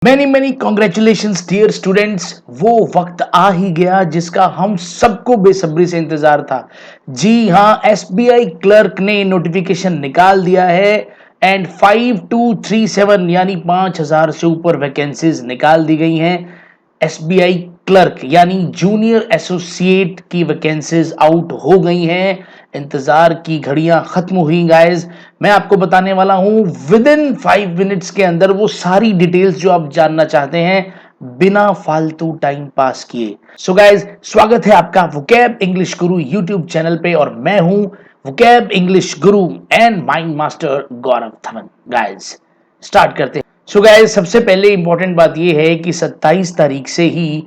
Many many congratulations dear students. वो वक्त आ ही गया जिसका हम सबको बेसब्री से इंतजार था। जी हाँ, एसबीआई क्लर्क ने नोटिफिकेशन निकाल दिया है एंड 5237 यानी 5000 से ऊपर वैकेंसीज निकाल दी गई हैं। एसबीआई क्लर्क यानी जूनियर एसोसिएट की वैकेंसीज आउट हो गई हैं। इंतजार की घड़ियां खत्म हुई गाइस। मैं आपको बताने वाला हूं विद इन 5 मिनट्स के अंदर वो सारी डिटेल्स जो आप जानना चाहते हैं बिना फालतू टाइम पास किए। सो गाइस, स्वागत है आपका वोकैब इंग्लिश गुरु यूट्यूब चैनल पे और मैं हूं vocab English Guru and mind master Gaurav Dhawan. Guys, start करते हैं। सो गाइस, सबसे पहले इंपॉर्टेंट बात यह है कि 27 तारीख से ही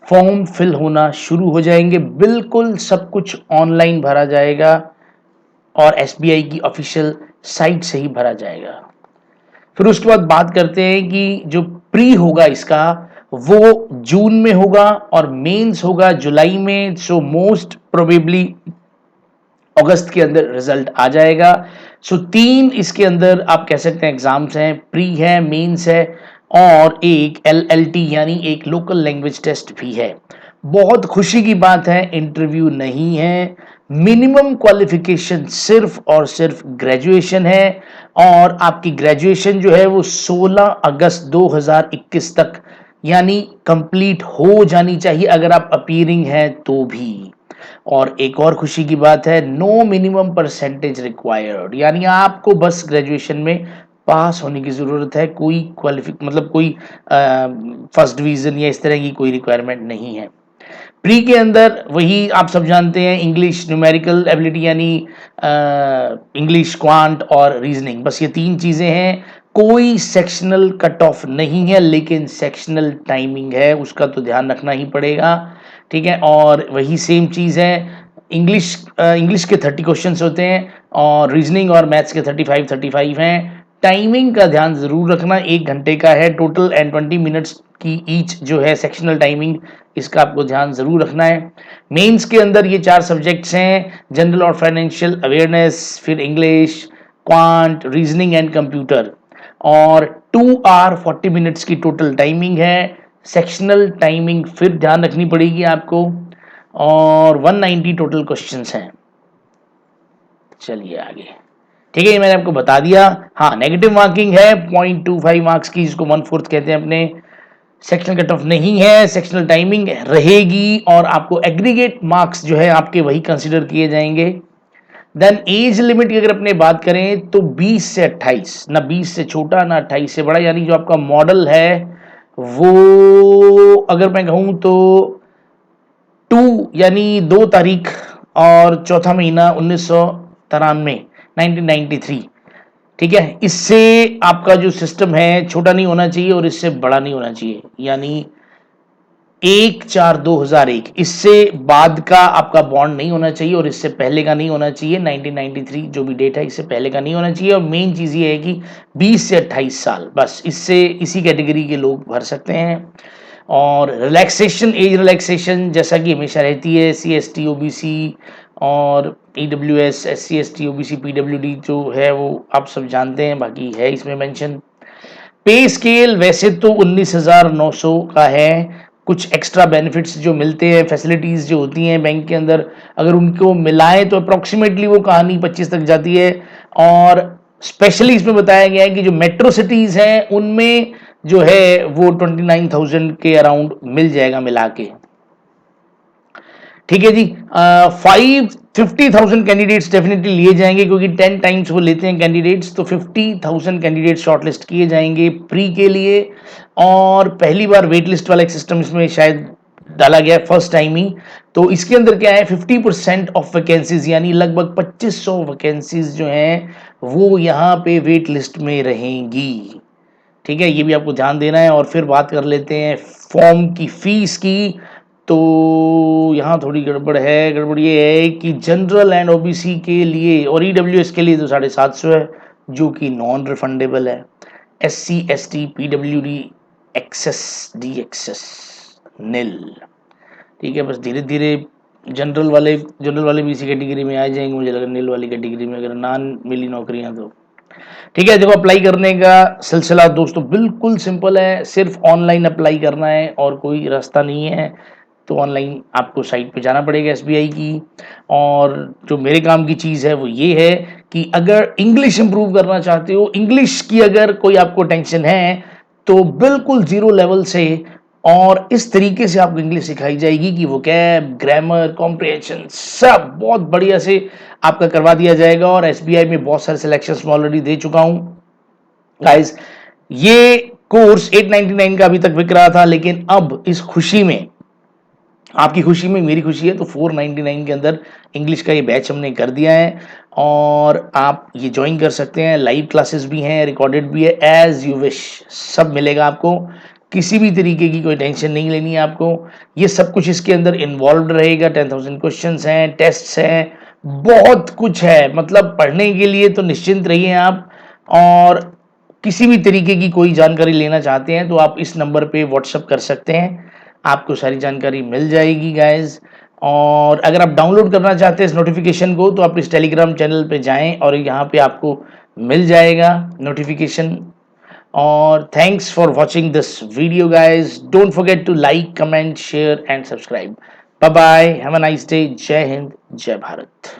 फॉर्म फिल होना शुरू हो जाएंगे। बिल्कुल सब कुछ ऑनलाइन भरा जाएगा और एसबीआई की ऑफिशियल साइट से ही भरा जाएगा। फिर उसके बाद बात करते हैं कि जो प्री होगा इसका वो जून में होगा और मेंस होगा जुलाई में। सो मोस्ट प्रोबेबली अगस्त के अंदर रिजल्ट आ जाएगा। सो तीन इसके अंदर आप कह सकते हैं एग्जाम्स हैं, प्री है, मेंस है और एक एलएलटी यानी एक लोकल लैंग्वेज टेस्ट भी है। बहुत खुशी की बात है, इंटरव्यू नहीं है। मिनिमम क्वालिफिकेशन सिर्फ और सिर्फ ग्रेजुएशन है और आपकी ग्रेजुएशन जो है वो 16 अगस्त 2021 तक यानी कंप्लीट हो जानी चाहिए अगर आप अपीयरिंग हैं तो भी। और एक और खुशी की बात है, नो मिनिमम परसेंटेज रिक्वायर्ड यानी आपको बस ग्रेजुएशन में पास होने की जरूरत है। कोई मतलब कोई फर्स्ट डिवीजन या इस तरह की कोई रिक्वायरमेंट नहीं है। प्री के अंदर वही आप सब जानते हैं, इंग्लिश न्यूमेरिकल एबिलिटी यानी इंग्लिश क्वांट और रीजनिंग, बस ये तीन चीजें हैं। कोई सेक्शनल कट ऑफ नहीं है लेकिन सेक्शनल टाइमिंग है, उसका तो ध्यान रखना ही पड़ेगा। ठीक है, और वही सेम चीज है। इंग्लिश के 30 क्वेश्चंस होते हैं और रीजनिंग और मैथ्स के 35 हैं। टाइमिंग का ध्यान जरूर रखना, 1 घंटे का है टोटल एंड 20 मिनट्स की ईच जो है सेक्शनल टाइमिंग, इसका आपको ध्यान जरूर रखना है। मेंस के अंदर ये 4 सब्जेक्ट्स हैं, जनरल और फाइनेंशियल अवेयरनेस, फिर English, quant, reasoning and computer. और 2 आवर 40 मिनट्स की टोटल टाइमिंग है। सेक्शनल टाइमिंग फिर ध्यान रखनी पड़ेगी आपको और 190 टोटल क्वेश्चंस हैं। चलिए आगे। ठीक है, ये मैंने आपको बता दिया। हाँ, नेगेटिव मार्किंग है 0.25 मार्क्स की, जिसको 1/4 कहते हैं अपने। सेक्शनल कट ऑफ नहीं है, सेक्शनल टाइमिंग रहेगी और आपको एग्रीगेट मार्क्स जो है आपके वही कंसीडर किए जाएंगे। देन एज लिमिट की अगर अपने बात करें तो 20 से 28, ना 20 से छोटा ना 28 से बड़ा, यानी जो आपका मॉडल है वो अगर मैं कहूं तो 2 यानी 2 तारीख और चौथा महीना 1993, 1993। ठीक है, इससे आपका जो सिस्टम है छोटा नहीं होना चाहिए और इससे बड़ा नहीं होना चाहिए, यानी 1/4/2001, इससे बाद का आपका बॉन्ड नहीं होना चाहिए और इससे पहले का नहीं होना चाहिए। 1993 जो भी डेट है इससे पहले का नहीं होना चाहिए। और मेन चीज ये है कि 20 से 28 साल, बस इससे इसी कैटेगरी के लोग भर सकते हैं। और रिलैक्सेशन, एज रिलैक्सेशन जैसा कि हमेशा रहती है, CST OBC और EWS SC ST OBC PWD जो है वो आप सब जानते हैं, बाकी है इसमें मेंशन। पे स्केल वैसे तो 19,900 का है। कुछ एक्स्ट्रा बेनिफिट्स जो मिलते हैं, फैसिलिटीज जो होती हैं बैंक के अंदर, अगर उनको मिलाएं तो अप्रोक्सीमेटली वो कहानी 25 तक जाती है। और स्पेशली इसमें बताया गया है कि जो मेट्रो सिटीज हैं उनमें जो है वो 29,000 के अराउंड मिल जाएगा मिला के। ठीक है जी, 50,000 कैंडिडेट्स डेफिनेटली लिए जाएंगे क्योंकि 10 टाइम्स वो लेते हैं कैंडिडेट्स, तो 50,000 कैंडिडेट शॉर्टलिस्ट किए जाएंगे प्री के लिए। और पहली बार वेट लिस्ट वाला एक सिस्टम इसमें शायद डाला गया है, फर्स्ट टाइम ही। तो इसके अंदर क्या है, 50% ऑफ वैकेंसीज यानी लगभग 2500 वैकेंसीज जो हैं वो यहाँ पे वेट लिस्ट में रहेंगी। ठीक है, ये भी आपको ध्यान देना है। और फिर बात कर लेते हैं फॉर्म की फीस की। तो यहाँ थोड़ी गड़बड़ है। गड़बड़ ये है कि जनरल एंड ओबीसी के लिए और ईडब्ल्यूएस के लिए तो 750 है जो कि नॉन रिफंडेबल है। SC ST PWD एक्सेस निल। ठीक है, बस धीरे धीरे जनरल वाले भी इसी कैटेगरी में आ जाएंगे मुझे लगा, नील वाली कैटेगरी में अगर ना मिली नौकरियां तो। ठीक है, देखो अप्लाई करने का सिलसिला दोस्तों बिल्कुल सिंपल है, सिर्फ ऑनलाइन अप्लाई करना है और कोई रास्ता नहीं है। तो ऑनलाइन आपको साइट पे जाना पड़ेगा एसबीआई की। और जो मेरे काम की चीज़ है वो ये है कि अगर इंग्लिश इंप्रूव करना चाहते हो, इंग्लिश की अगर कोई आपको टेंशन है, तो बिल्कुल ज़ीरो लेवल से और इस तरीके से आपको इंग्लिश सिखाई जाएगी कि वोकैब, ग्रामर, कॉम्प्रिहेंशन सब बहुत बढ़िया से आपका करवा दिया जाएगा। और एसबीआई में बहुत सारे सिलेक्शंस मैं ऑलरेडी दे चुका हूं गाइस। ये कोर्स 899 का अभी तक बिक रहा था, लेकिन अब इस खुशी में, आपकी खुशी में मेरी खुशी है, तो 499 के अंदर इंग्लिश का ये बैच हमने कर दिया है। और आप ये ज्वाइन कर सकते हैं, लाइव क्लासेस भी हैं, रिकॉर्डेड भी है, एज यू विश सब मिलेगा आपको। किसी भी तरीके की कोई टेंशन नहीं लेनी है आपको। ये सब कुछ इसके अंदर इन्वॉल्व रहेगा, 10,000 क्वेश्चंस हैं, टेस्ट्स हैं, बहुत कुछ है। मतलब पढ़ने के लिए तो निश्चिंत रहिए आप। और किसी भी तरीके की कोई जानकारी लेना चाहते हैं तो आप इस नंबर पे व्हाट्सअप कर सकते हैं, आपको सारी जानकारी मिल जाएगी गाइज। और अगर आप डाउनलोड करना चाहते हैं इस नोटिफिकेशन को, तो आप इस टेलीग्राम चैनल पे जाएं और यहाँ पे आपको मिल जाएगा नोटिफिकेशन। और thanks for watching this video guys, don't forget to like, comment, share and subscribe. Bye bye, have a nice day. जय हिंद, जय भारत।